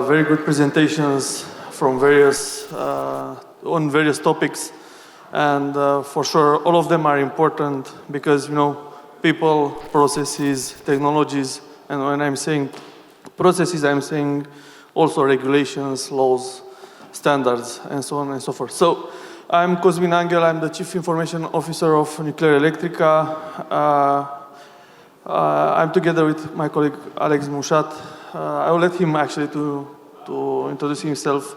very good presentations from various on various topics, and for sure all of them are important because people, processes, technologies, and when I'm saying processes, I'm saying also regulations, laws, standards, and so on and so forth. So I'm Cosmin Anghel. I'm the Chief Information Officer of Nuclearelectrica. I'm together with my colleague Alexnadru Musat. I will let him actually to introduce himself.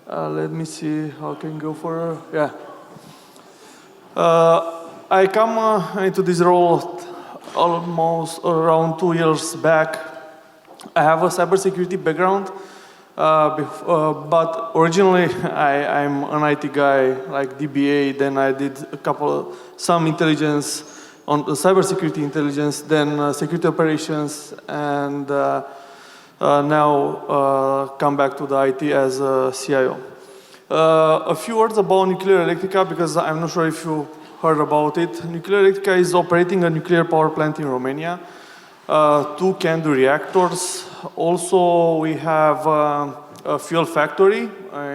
Let me see how I can go for, I come into this role almost around 2 years back. I have a cybersecurity background, but originally I'm an IT guy, like DBA. Then I did some intelligence on cybersecurity intelligence, then security operations, and now come back to the IT as a CIO. A few words about Nuclearelectrica, because I'm not sure if you heard about it. Nuclearelectrica is operating a nuclear power plant in Romania, 2 CANDU reactors. Also, we have a fuel factory,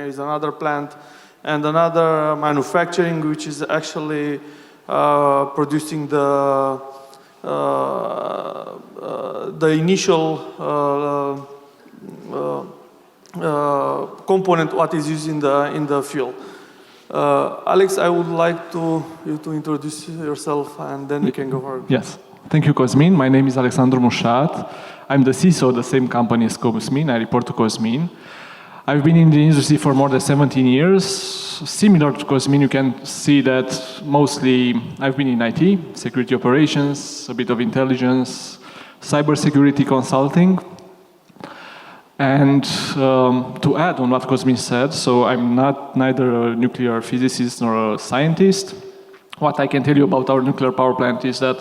is another plant, and another manufacturing, which is actually producing the initial component what is used in the fuel. Alex, I would like you to introduce yourself, and then we can go forward. Yes. Thank you, Cosmin. My name is Alexnadru Musat. I'm the CISO of the same company as Cosmin. I report to Cosmin. I've been in the industry for more than 17 years. Similar to Cosmin, you can see that mostly I've been in IT, security operations, a bit of intelligence, cybersecurity consulting. And to add on what Cosmin said, so I'm neither a nuclear physicist nor a scientist. What I can tell you about our nuclear power plant is that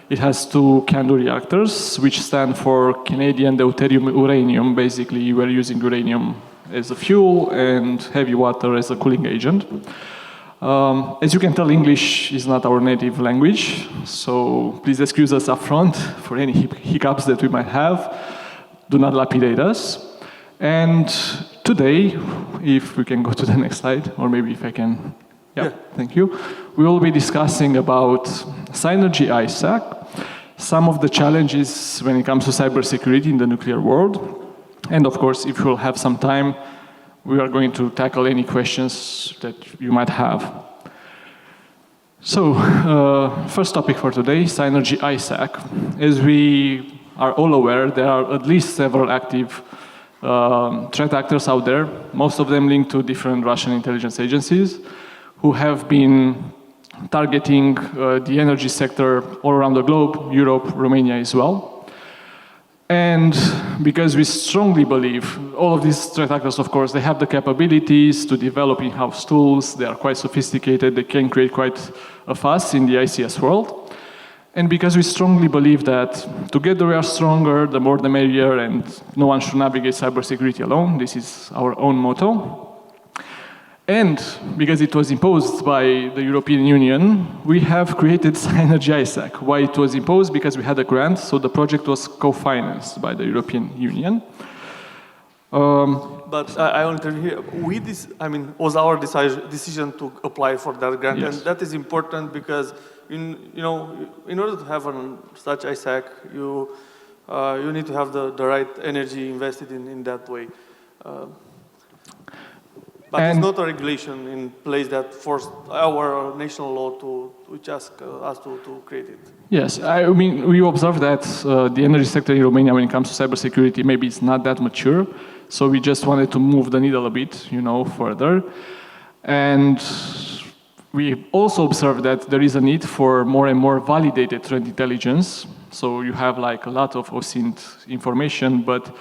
it has 2 CANDU reactors, which stand for Canadian deuterium uranium. Basically, we're using uranium as a fuel and heavy water as a cooling agent. As you can tell, English is not our native language, so please excuse us up front for any hiccups that we might have. Do not lapidate us. And today, if we can go to the next slide, or maybe if I can, thank you. We will be discussing about Cynergy-ISAC, some of the challenges when it comes to cybersecurity in the nuclear world. And of course, if we'll have some time, we are going to tackle any questions that you might have. So, first topic for today, Cynergy-ISAC. As we are all aware, there are at least several active threat actors out there, most of them linked to different Russian intelligence agencies, who have been targeting the energy sector all around the globe, Europe, Romania as well. And because we strongly believe, all of these threat actors, of course, they have the capabilities to develop in-house tools, they are quite sophisticated, they can create quite a fuss in the ICS world. And because we strongly believe that together we are stronger, the more the merrier, and no one should navigate cybersecurity alone, this is our own motto. And because it was imposed by the European Union, we have created Cynergy-ISAC. Why it was imposed? Because we had a grant, so the project was co-financed by the European Union. But I want to hear, was our decision to apply for that grant, yes. And that is important because in order to have such ISAC, you need to have the right energy invested in that way. But it's not a regulation in place that forced our national law to ask us to create it. Yes, I mean, we observe that the energy sector in Romania, when it comes to cybersecurity, maybe it's not that mature. So we just wanted to move the needle a bit, further. And we also observe that there is a need for more and more validated threat intelligence. So you have like a lot of OSINT information, but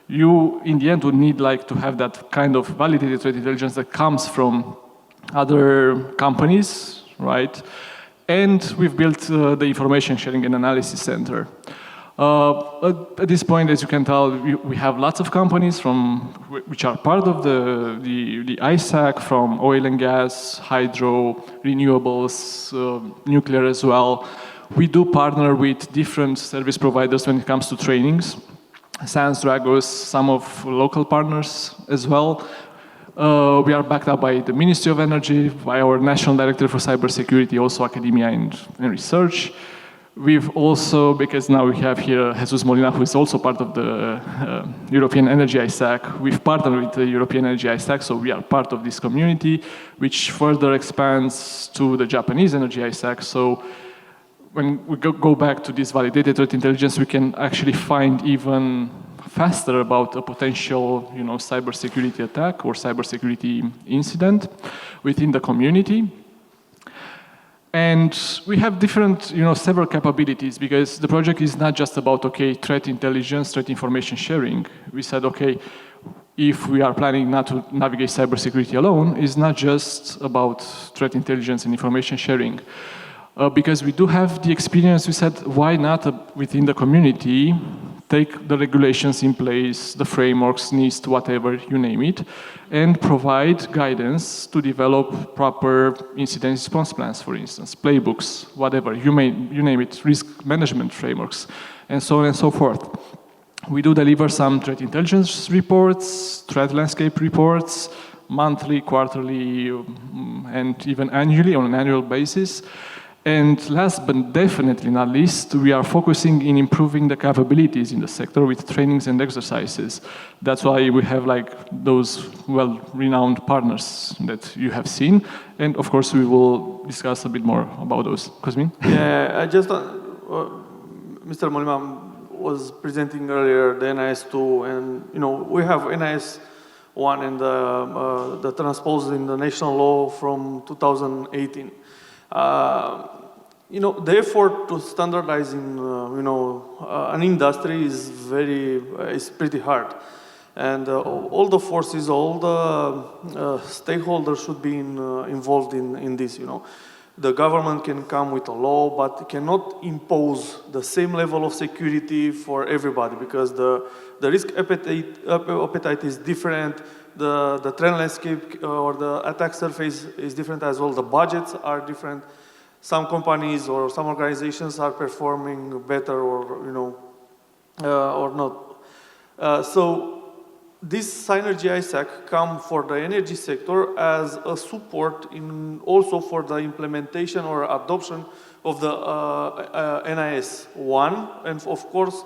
you, in the end, would need to have that kind of validated threat intelligence that comes from other companies, right? And we've built the Information Sharing and Analysis Center. At this point, as you can tell, we have lots of companies which are part of the ISAC, from oil and gas, hydro, renewables, nuclear as well. We do partner with different service providers when it comes to trainings. Sans, Dragos, some of local partners as well. We are backed up by the Ministry of Energy, by our National Director for Cybersecurity, also academia and research. We've also, because now we have here Jesus Molina, who is also part of the European Energy-ISAC. We've partnered with the European Energy-ISAC, so we are part of this community, which further expands to the Japanese Energy-ISAC. So when we go back to this validated threat intelligence, we can actually find even faster about a potential, cybersecurity attack or cybersecurity incident within the community. And we have different, several capabilities, because the project is not just about, threat intelligence, threat information sharing. We said, if we are planning not to navigate cybersecurity alone, it's not just about threat intelligence and information sharing. Because we do have the experience, we said, why not within the community take the regulations in place, the frameworks, NIST, whatever, you name it, and provide guidance to develop proper incident response plans, for instance, playbooks, whatever, you name it, risk management frameworks, and so on and so forth. We do deliver some threat intelligence reports, threat landscape reports, monthly, quarterly, and even annually, on an annual basis. And last but definitely not least, we are focusing in improving the capabilities in the sector with trainings and exercises. That's why we have those well-renowned partners that you have seen. And of course, we will discuss a bit more about those. Cosmin? Yeah, I just, Mr. Molina was presenting earlier the NIS2, and we have NIS1 and the transposed in the national law from 2018. The effort to standardizing, an industry is pretty hard, and all the forces, all the stakeholders should be involved in this. The government can come with a law, but it cannot impose the same level of security for everybody, because the risk appetite is different. The trend landscape or the attack surface is different as well. The budgets are different. Some companies or some organizations are performing better or not. So this Cynergy-ISAC come for the energy sector as a support also for the implementation or adoption of the NIS1, and of course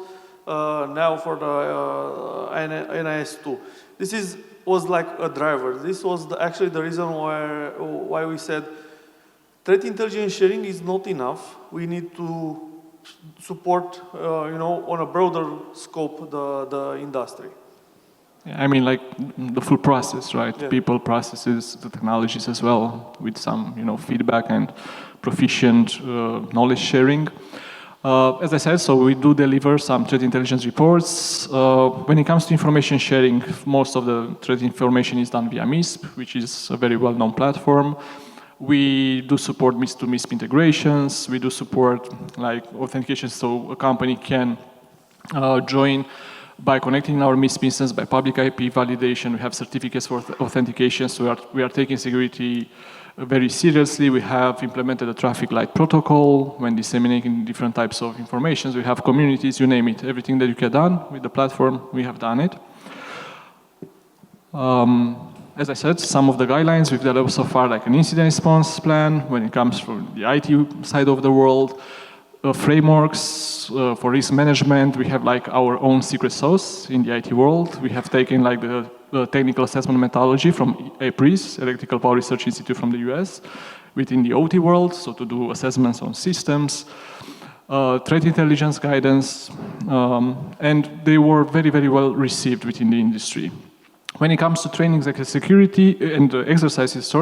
now for the NIS2. This was like a driver. This was actually the reason why we said threat intelligence sharing is not enough. We need to support, on a broader scope, the industry. I mean, the full process, right? Yeah. People, processes, the technologies as well, with some, feedback and proficient knowledge sharing. As I said, so we do deliver some threat intelligence reports. When it comes to information sharing, most of the threat information is done via MISP, which is a very well-known platform. We do support MISP-to-MISP integrations. We do support authentication, so a company can join by connecting our MISP instance, by public IP validation. We have certificates for authentication, so we are taking security very seriously. We have implemented a traffic light protocol when disseminating different types of information. We have communities, you name it. Everything that you can done with the platform, we have done it. As I said, some of the guidelines we've developed so far, like an incident response plan when it comes from the IT side of the world, frameworks for risk management. We have our own secret sauce in the IT world. We have taken the technical assessment methodology from EPRIS, Electrical Power Research Institute from the US, within the OT world, so to do assessments on systems, threat intelligence guidance, and they were very, very well received within the industry. When it comes to trainings like security and exercises,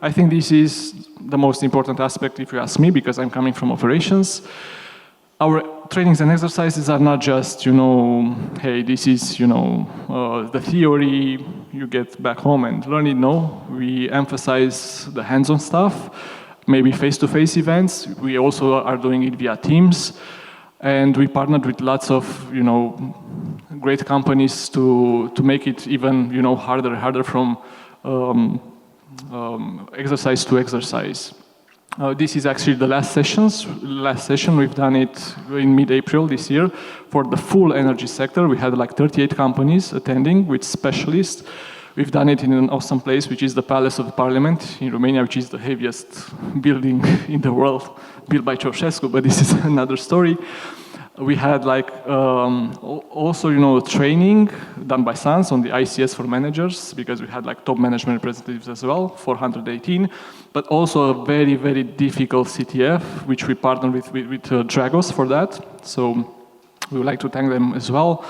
I think this is the most important aspect, if you ask me, because I'm coming from operations. Our trainings and exercises are not just, hey, this is, the theory, you get back home and learn it. No, we emphasize the hands-on stuff, maybe face-to-face events. We also are doing it via Teams. And we partnered with lots of, great companies to make it even, harder from exercise to exercise. This is actually the last session. We've done it in mid-April this year for the full energy sector. We had like 38 companies attending with specialists. We've done it in an awesome place, which is the Palace of the Parliament in Romania, which is the heaviest building in the world, built by Ceausescu, but this is another story. We had like also, training done by SANS on the ICS for managers, because we had like top management representatives as well, 418, but also a very, very difficult CTF, which we partnered with Dragos for that. So we would like to thank them as well.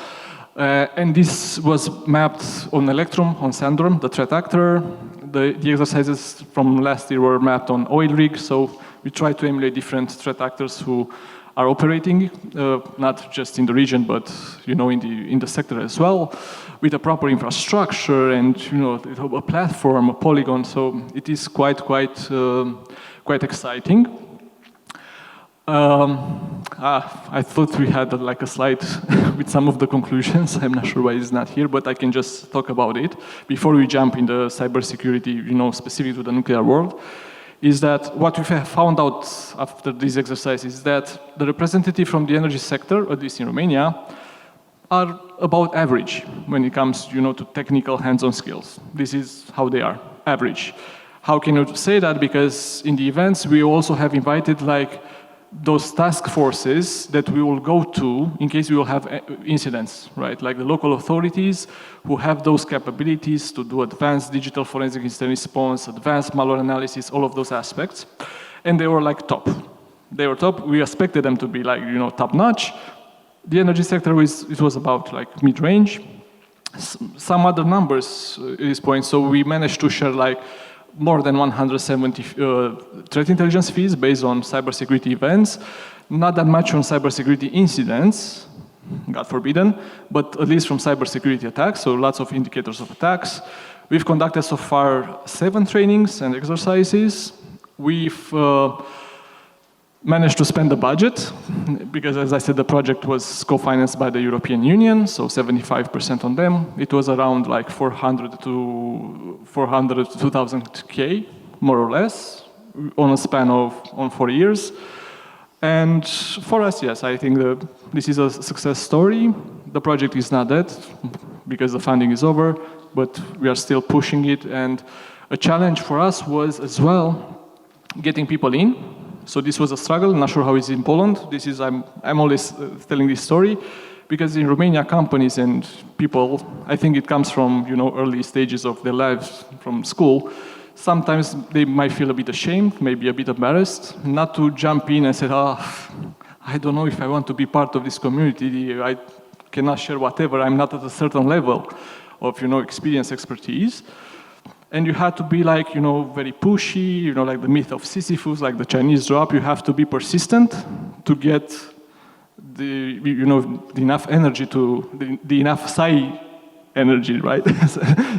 And this was mapped on Electrum, on Sandrum, the threat actor. The exercises from last year were mapped on oil rigs, so we tried to emulate different threat actors who are operating, not just in the region, but in the sector as well, with a proper infrastructure and a platform, a polygon. So it is quite exciting. I thought we had like a slide with some of the conclusions. I'm not sure why it's not here, but I can just talk about it before we jump in the cybersecurity, specific to the nuclear world. Is that what we have found out after this exercise is that the representative from the energy sector, at least in Romania, are about average when it comes, to technical hands-on skills. This is how they are, average. How can you say that? Because in the events, we also have invited like those task forces that we will go to in case we will have incidents, right? Like the local authorities who have those capabilities to do advanced digital forensic incident response, advanced malware analysis, all of those aspects. And they were like top. They were top. We expected them to be like, top notch. The energy sector it was about like mid-range. Some other numbers at this point. So we managed to share like more than 170 threat intelligence feeds based on cybersecurity events. Not that much on cybersecurity incidents, God forbidden, but at least from cybersecurity attacks, so lots of indicators of attacks. We've conducted so far 7 trainings and exercises. We've managed to spend the budget, because as I said, the project was co-financed by the European Union, so 75% on them. It was around like 400 to 2,000 K, more or less, on a span of 4 years. And for us, yes, I think this is a success story. The project is not dead, because the funding is over, but we are still pushing it. And a challenge for us was as well getting people in. So this was a struggle. I'm not sure how it's in Poland. I'm always telling this story because in Romania, companies and people, I think it comes from early stages of their lives from school. Sometimes they might feel a bit ashamed, maybe a bit embarrassed, not to jump in and say, I don't know if I want to be part of this community. I cannot share whatever. I'm not at a certain level of experience, expertise. And you had to be like, very pushy, like the myth of Sisyphus, like the Chinese drop. You have to be persistent to get the enough energy the enough psi energy, right?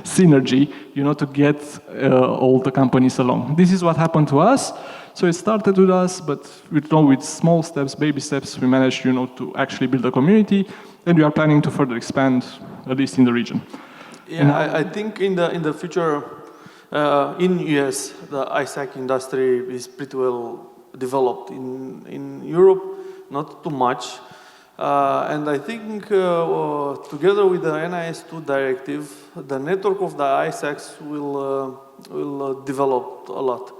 Synergy, to get all the companies along. This is what happened to us. So it started with us, but with small steps, baby steps, we managed, to actually build a community, and we are planning to further expand, at least in the region. Yeah, I think in the future, in US, the ISAC industry is pretty well developed. In Europe, not too much. And I think together with the NIS2 directive, the network of the ISACs will develop a lot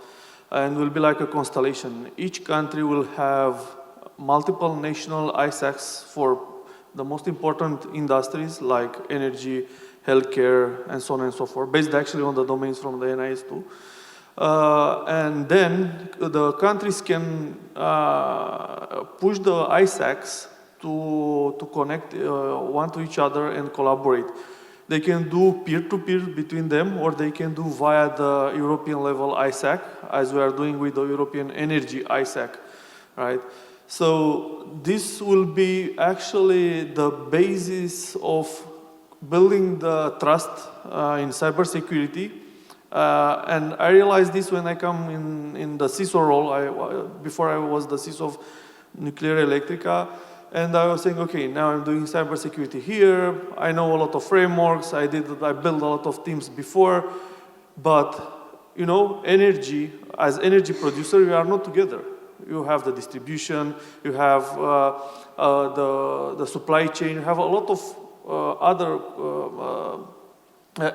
and will be like a constellation. Each country will have multiple national ISACs for the most important industries like energy, healthcare, and so on and so forth, based actually on the domains from the NIS2. And then the countries can push the ISACs to connect one to each other and collaborate. They can do peer-to-peer between them, or they can do via the European level ISAC, as we are doing with the European Energy ISAC, right? So this will be actually the basis of building the trust in cybersecurity. And I realized this when I come in the CISO role. Before I was the CISO of Nuclearelectrica, and I was saying, okay, now I'm doing cybersecurity here. I know a lot of frameworks. I built a lot of teams before, but you know, energy, as energy producer, you are not together. You have the distribution, you have the supply chain, you have a lot of other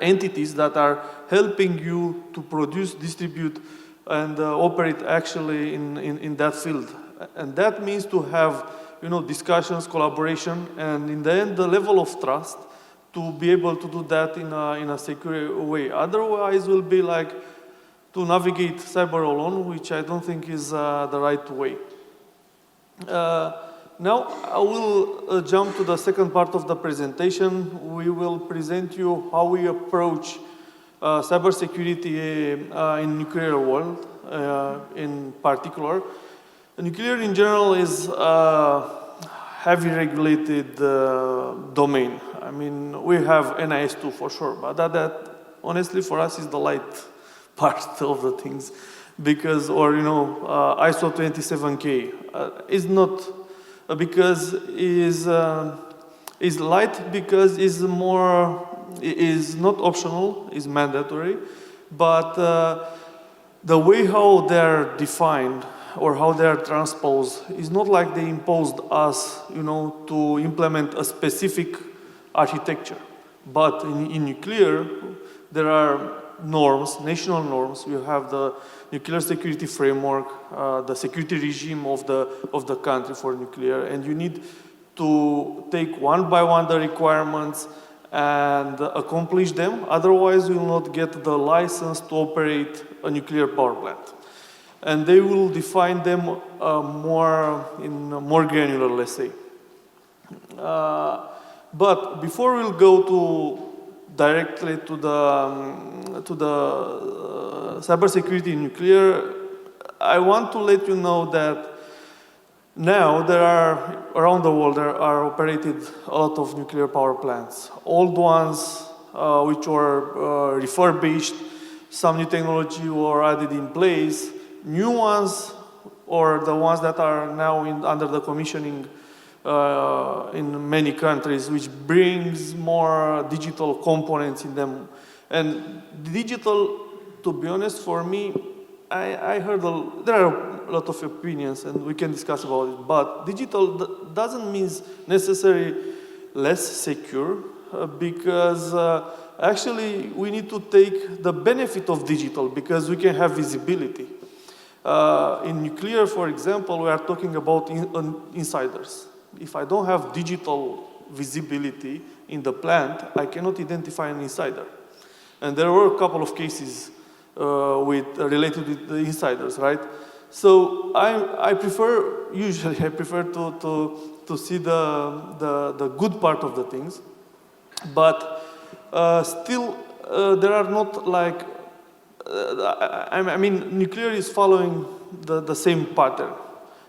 entities that are helping you to produce, distribute, and operate actually in that field. And that means to have, you know, discussions, collaboration, and in the end, the level of trust to be able to do that in a secure way. Otherwise, will be like to navigate cyber alone, which I don't think is the right way. Now, I will jump to the second part of the presentation. We will present you how we approach cybersecurity in nuclear world in particular. Nuclear in general is a heavy regulated domain. I mean, we have NIS2 for sure, but that honestly for us is the light part of the things, because, or you know, ISO 27K is not because is light, because is more is not optional, is mandatory, but the way how they're defined or how they are transposed is not like they imposed us, you know, to implement a specific architecture. But in nuclear, there are norms, national norms. You have the nuclear security framework, the security regime of the country for nuclear, and you need to take one by one the requirements and accomplish them. Otherwise, you will not get the license to operate a nuclear power plant. And they will define them more granular, let's say. But before we'll go directly to the cybersecurity in nuclear, I want to let you know that now there are around the world there are operated a lot of nuclear power plants. Old ones which were refurbished, some new technology were added in place. New ones, or the ones that are now under the commissioning in many countries, which brings more digital components in them. And digital, to be honest, for me, I heard there are a lot of opinions, and we can discuss about it. But digital doesn't mean necessarily less secure, because actually we need to take the benefit of digital, because we can have visibility. In nuclear, for example, we are talking about insiders. If I don't have digital visibility in the plant, I cannot identify an insider. And there were a couple of cases related with the insiders, right? So usually I prefer to see the good part of the things, but still there are not like, I mean, nuclear is following the same pattern.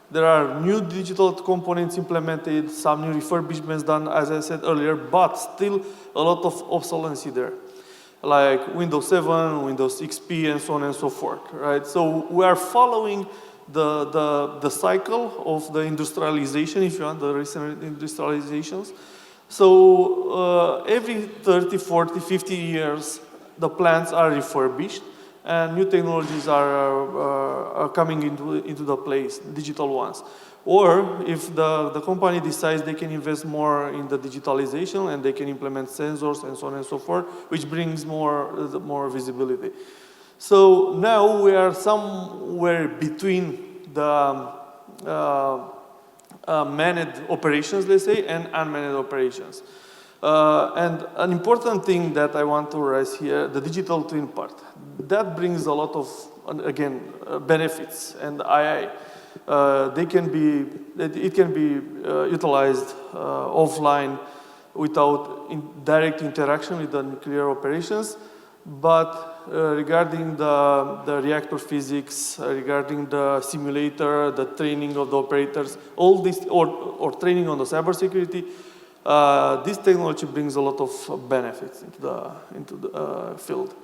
There are new digital components implemented, some new refurbishments done, as I said earlier, but still a lot of obsolescence there, like Windows 7, Windows XP, and so on and so forth, right? So we are following the cycle of the industrialization, if you want, the recent industrializations. So every 30, 40, 50 years, the plants are refurbished, and new technologies are coming into the place, digital ones. Or if the company decides they can invest more in the digitalization and they can implement sensors and so on and so forth, which brings more visibility. So now we are somewhere between the managed operations, let's say, and unmanaged operations. And an important thing that I want to raise here, the digital twin part, that brings a lot of, again, benefits, and it can be utilized offline without direct interaction with the nuclear operations. But regarding the reactor physics, regarding the simulator, the training of the operators, all this, or training on the cybersecurity, this technology brings a lot of benefits into the field.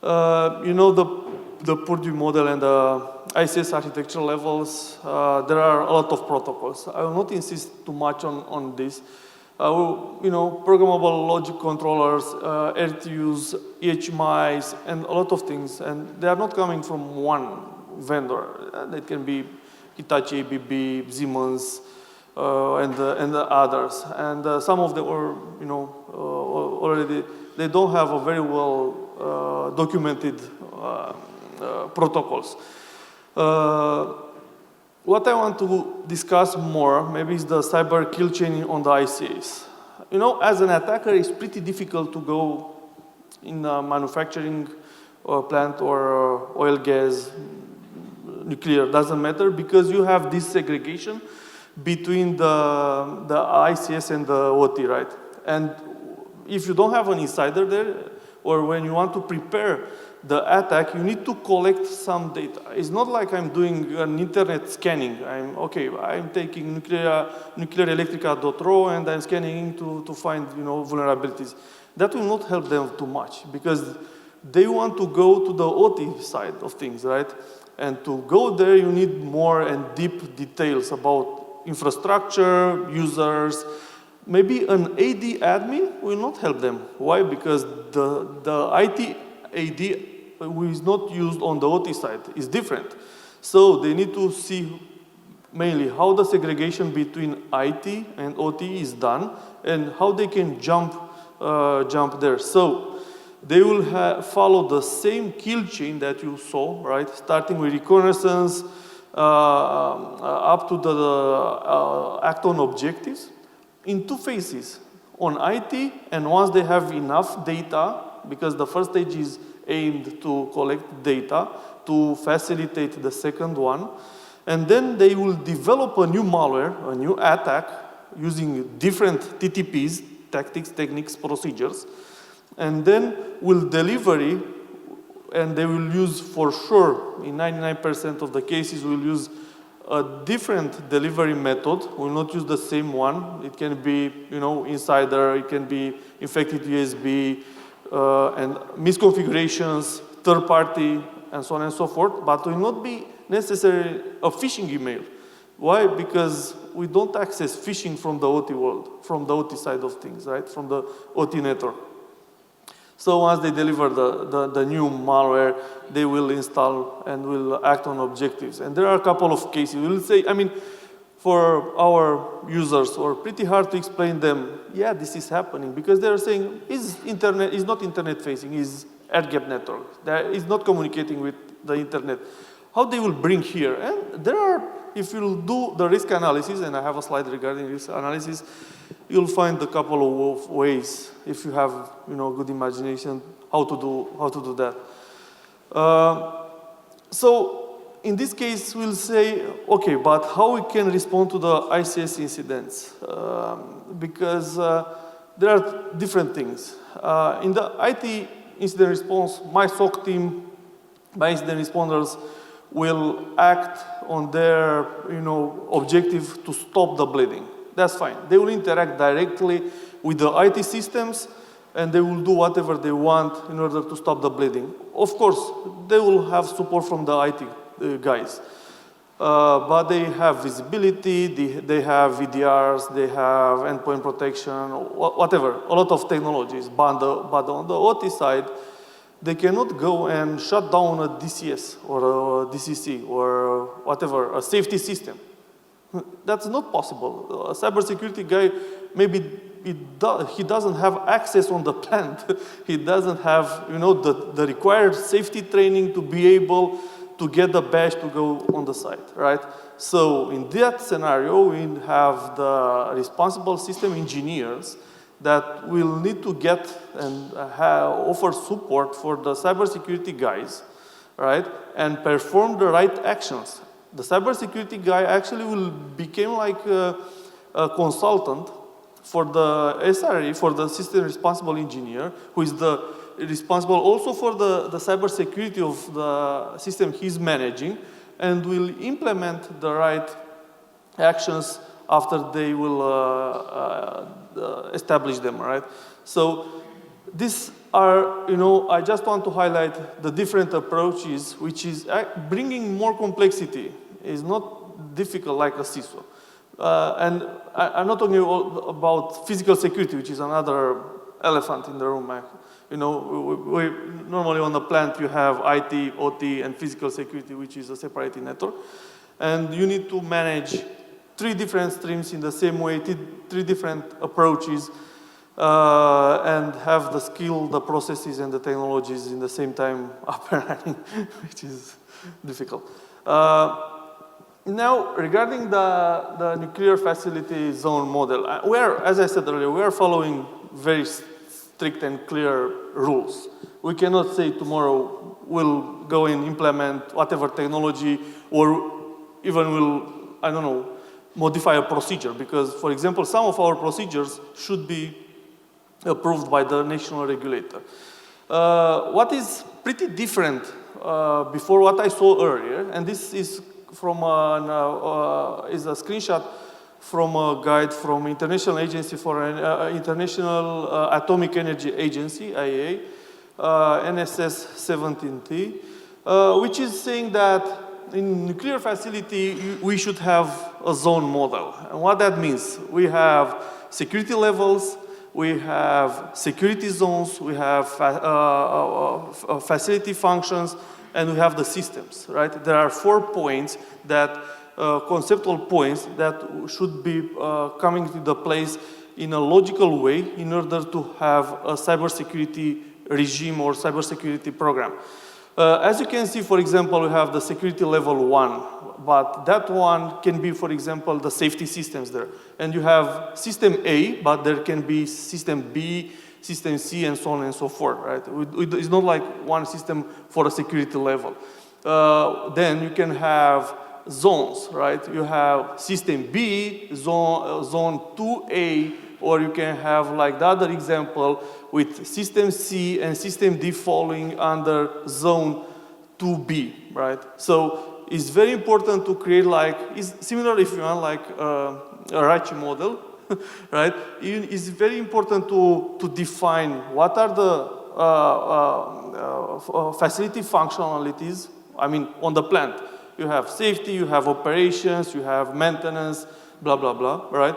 You know, the Purdue model and the ICS architecture levels, there are a lot of protocols. I will not insist too much on this. Programmable logic controllers, RTUs, EHMIs, and a lot of things. And they are not coming from one vendor. It can be Hitachi, ABB, Siemens, and the others. And some of them are, already, they don't have a very well documented protocols. What I want to discuss more, maybe, is the cyber kill chain on the ICAs. As an attacker, it's pretty difficult to go in a manufacturing plant or oil, gas, nuclear, doesn't matter, because you have this segregation between the ICS and the OT, right? And if you don't have an insider there, or when you want to prepare the attack, you need to collect some data. It's not like I'm doing an internet scanning. I'm taking Nuclearelectrica.ro and I'm scanning to find vulnerabilities. That will not help them too much because they want to go to the OT side of things, right? And to go there, you need more and deep details about infrastructure, users. Maybe an AD admin will not help them. Why? Because the IT AD is not used on the OT side. It's different. So they need to see mainly how the segregation between IT and OT is done and how they can jump there. So they will follow the same kill chain that you saw, right? Starting with reconnaissance up to the act on objectives in two phases. On IT, and once they have enough data, because the first stage is aimed to collect data to facilitate the second one, and then they will develop a new malware, a new attack, using different TTPs, tactics, techniques, procedures, and then will delivery, and they will use for sure, in 99% of the cases, will use a different delivery method, will not use the same one. It can be, insider, it can be infected USB, and misconfigurations, third party, and so on and so forth, but will not be necessarily a phishing email. Why? Because we don't access phishing from the OT world, from the OT side of things, right? From the OT network. So once they deliver the new malware, they will install and will act on objectives. And there are a couple of cases. We will say, for our users, or pretty hard to explain them, yeah, this is happening, because they're saying, is not internet facing, is air gap network. That is not communicating with the internet. How they will bring here? And there are, if you'll do the risk analysis, and I have a slide regarding risk analysis, you'll find a couple of ways, if you have good imagination, how to do that. So in this case, we'll say, okay, but how we can respond to the ICS incidents? Because there are different things. In the IT incident response, my SOC team, my incident responders will act on their objective to stop the bleeding. That's fine. They will interact directly with the IT systems, and they will do whatever they want in order to stop the bleeding. Of course, they will have support from the IT guys. But they have visibility, they have VDRs, they have endpoint protection, whatever, a lot of technologies. But on the OT side, they cannot go and shut down a DCS or a DCC or whatever, a safety system. That's not possible. A cybersecurity guy, maybe he doesn't have access on the plant. He doesn't have the required safety training to be able to get the badge to go on the site, right? So in that scenario, we have the responsible system engineers that will need to get and offer support for the cybersecurity guys, right? And perform the right actions. The cybersecurity guy actually will become like a consultant for the SRE, for the system responsible engineer, who is responsible also for the cybersecurity of the system he's managing, and will implement the right actions after they will establish them, right? So these are, I just want to highlight the different approaches, which is bringing more complexity. It's not difficult like a CISO. And I'm not talking about physical security, which is another elephant in the room. You know, we normally on the plant you have IT, OT, and physical security, which is a separated network. And you need to manage 3 different streams in the same way, 3 different approaches, and have the skill, the processes, and the technologies in the same time up and running, which is difficult. Now, regarding the nuclear facility zone model, as I said earlier, we are following very strict and clear rules. We cannot say tomorrow we'll go and implement whatever technology or even will, I don't know, modify a procedure because, for example, some of our procedures should be approved by the national regulator. What is pretty different before what I saw earlier, and this is from is a screenshot from a guide from International Agency for International Atomic Energy Agency, IAEA, NSS 17T, which is saying that in nuclear facility we should have a zone model. And what that means, we have security levels, we have security zones, we have facility functions, and we have the systems, right? There are 4 points that, conceptual points that should be coming to the place in a logical way in order to have a cybersecurity regime or cybersecurity program. As you can see, for example, we have the security level 1, but that one can be, for example, the safety systems there. And you have system A, but there can be system B, system C, and so on and so forth, right? It's not like one system for a security level. Then you can have zones, right? You have system B, zone 2A, or you can have like the other example with system C and system D falling under zone 2B, right? So it's very important to create like, it's similar if you want like a Rachi model, right? It's very important to define what are the facility functionalities, I mean, on the plant. You have safety, you have operations, you have maintenance, blah, blah, blah, right?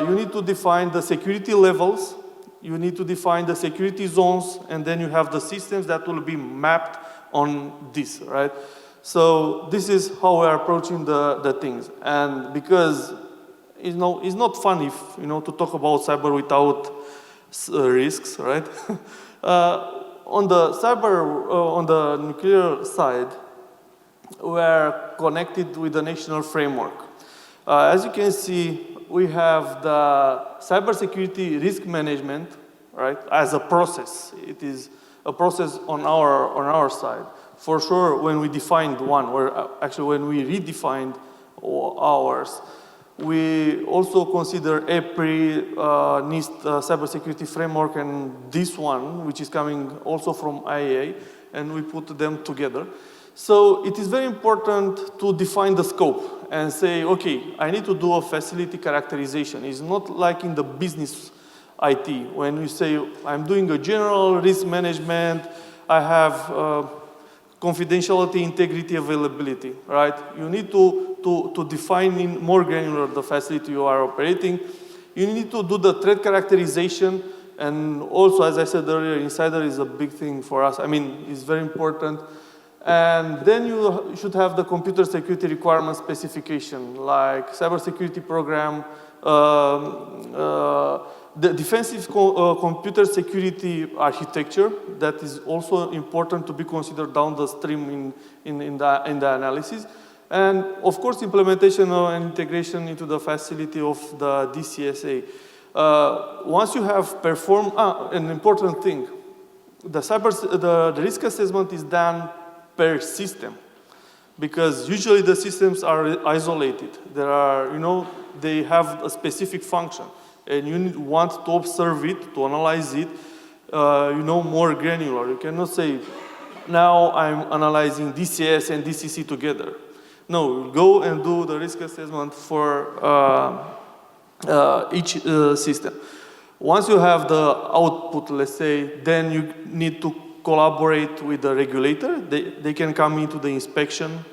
You need to define the security levels, you need to define the security zones, and then you have the systems that will be mapped on this, right? So this is how we're approaching the things. And because it's not fun if, to talk about cyber without risks, right? On the nuclear side, we're connected with the national framework. As you can see, we have the cybersecurity risk management, right, as a process. It is a process on our side. For sure, when we defined one, or actually when we redefined ours, we also consider EPRI, NIST cybersecurity framework, and this one, which is coming also from IAEA, and we put them together. So it is very important to define the scope and say, okay, I need to do a facility characterization. It's not like in the business IT, when you say, I'm doing a general risk management, I have confidentiality, integrity, availability, right? You need to define in more granular the facility you are operating. You need to do the threat characterization, and also, as I said earlier, insider is a big thing for us. I mean, it's very important. And then you should have the computer security requirement specification, like cybersecurity program, the defensive computer security architecture, that is also important to be considered down the stream in the analysis. And of course, implementation and integration into the facility of the DCSA. Once you have performed, an important thing, the risk assessment is done per system, because usually the systems are isolated. There are, they have a specific function, and you want to observe it, to analyze it, more granular. You cannot say, now I'm analyzing DCS and DCC together. No, go and do the risk assessment for each system. Once you have the output, let's say, then you need to collaborate with the regulator. They can come into the inspection.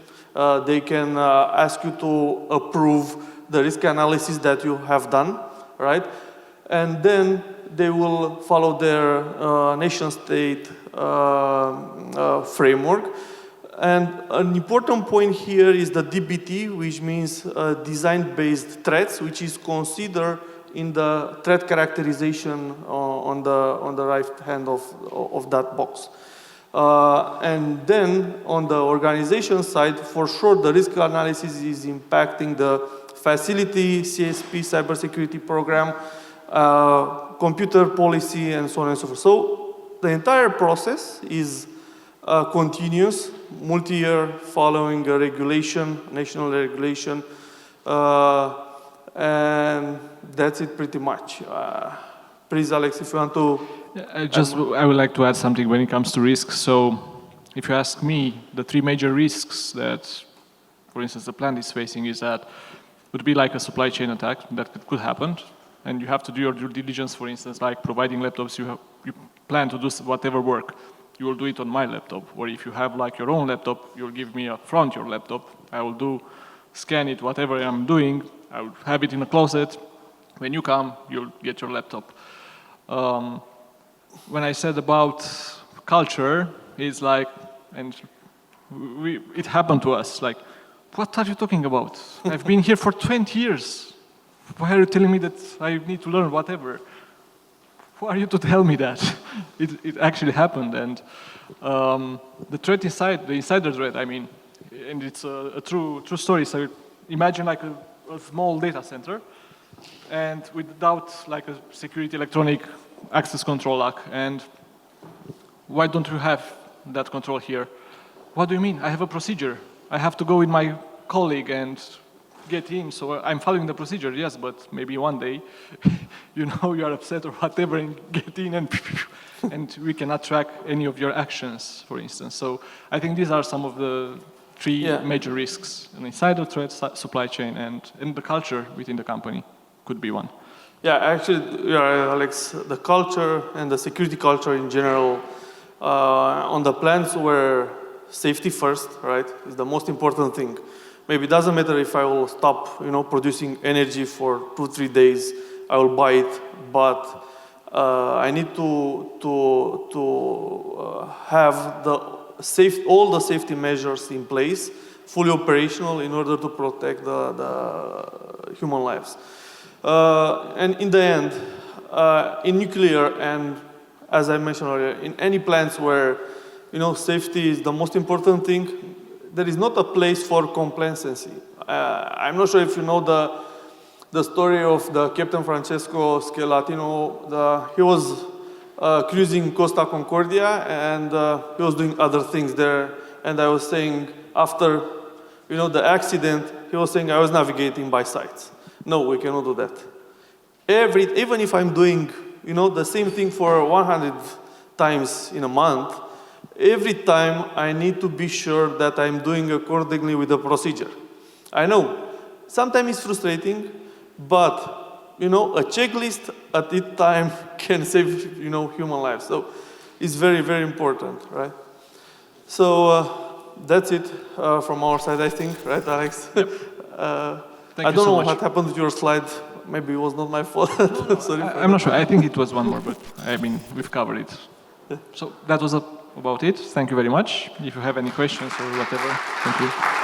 They can ask you to approve the risk analysis that you have done, right? And then they will follow their nation-state framework. And an important point here is the DBT, which means design-based threats, which is considered in the threat characterization on the right hand of that box. And then on the organization side, for sure, the risk analysis is impacting the facility, CSP, cybersecurity program, computer policy, and so on and so forth. So the entire process is continuous, multi-year, following a regulation, national regulation, and that's it pretty much. Please, Alex, if you want to... I would like to add something when it comes to risks. So if you ask me, the three major risks that, for instance, the plant is facing is that would be like a supply chain attack that could happen, and you have to do your due diligence, for instance, like providing laptops. You plan to do whatever work. You will do it on my laptop, or if you have like your own laptop, you'll give me up front your laptop. I will scan it, whatever I'm doing, I will have it in a closet. When you come, you'll get your laptop. When I said about culture, it's like, and it happened to us, like, what are you talking about? I've been here for 20 years. Why are you telling me that I need to learn whatever? Who are you to tell me that? It actually happened, and the threat the insider threat, I mean, and it's a true story. So imagine like a small data center, and without like a security electronic access control lock. And why don't you have that control here? What do you mean? I have a procedure. I have to go with my colleague and get in, so I'm following the procedure, yes, but maybe one day, you are upset or whatever, and get in, and we cannot track any of your actions, for instance. So I think these are some of the three major risks: an insider threat, supply chain, and the culture within the company could be one. Yeah, actually, Alex, the culture and the security culture in general on the plants where safety first, right, is the most important thing. Maybe it doesn't matter if I will stop, producing energy for 2-3 days. I will buy it, but I need to have all the safety measures in place, fully operational, in order to protect the human lives. And in the end, in nuclear, and as I mentioned earlier, in any plants where safety is the most important thing, there is not a place for complacency. I'm not sure if you know the story of the Captain Francesco Schelatino. He was cruising Costa Concordia, and he was doing other things there. And I was saying, after the accident, he was saying, I was navigating by sight. No, we cannot do that. Even if I'm doing the same thing for 100 times in a month, every time I need to be sure that I'm doing accordingly with the procedure. I know, sometimes it's frustrating, but a checklist at each time can save human lives. So it's very, very important, right? So that's it from our side, I think, right, Alex? Yep. I don't know what happened with your slide. Maybe it was not my fault. Sorry. I'm not sure. I think it was one more, but I mean, we've covered it. So that was about it. Thank you very much. If you have any questions or whatever, thank you.